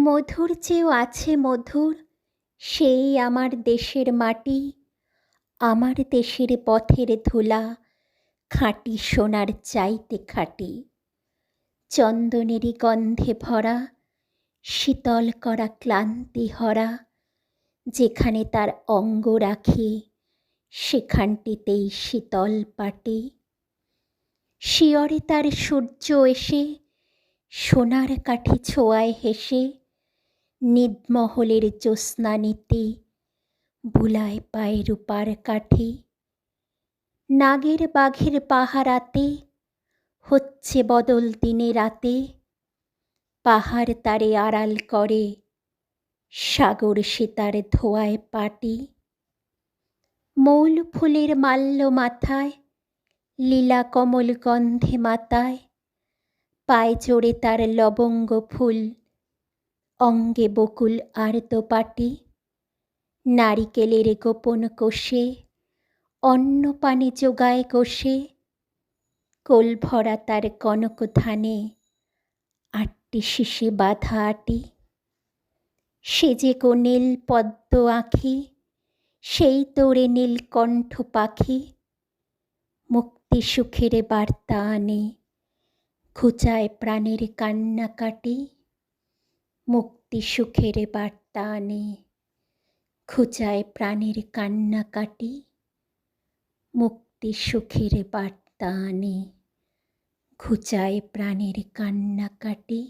মধুর চেয়েও আছে মধুর, সেই আমার দেশের মাটি, আমার দেশের পথের ধুলা, খাঁটি সোনার চাইতে খাঁটি। চন্দনেরই গন্ধে ভরা, শীতল করা ক্লান্তি হরা, যেখানে তার অঙ্গ রাখি, সেখানটিতেই শীতল পাটি। শিয়রে তার সূর্য এসে, সোনার কাঠি ছোঁয়ায় হেসে, নিদমহলের জ্যোৎস্নানীতি বুলায় পায়ে রূপার কাঠি। নাগের বাঘের পাহারাতে হচ্ছে বদল দিনে রাতে, পাহাড় তারে আড়াল করে, সাগর সে তার ধোয়ায় পাটি। মৌল ফুলের মাল্য মাথায়, লীলা কমল গন্ধে মাতায়, পায়ে জোড়ে তার লবঙ্গ ফুল, অঙ্গে বকুল আর্দ্রপাটি। নারিকেলের গোপন কোষে, অন্ন পানে যোগায় কোষে, কোল ভরা তার কনক ধানে, আটটি শীষে বাঁধা আটি। সে যে কো নীল পদ্ম আঁখি, সেই তোরে নীলকণ্ঠ পাখি, মুক্তি সুখের বার্তা আনে, ঘুচায় প্রাণের কান্নাকাটি। মুক্তি সুখের বার্তা আনে, ঘুচায় প্রাণের কান্নাকাটি। মুক্তি সুখের বার্তা আনে, ঘুচায় প্রাণের কান্নাকাটি।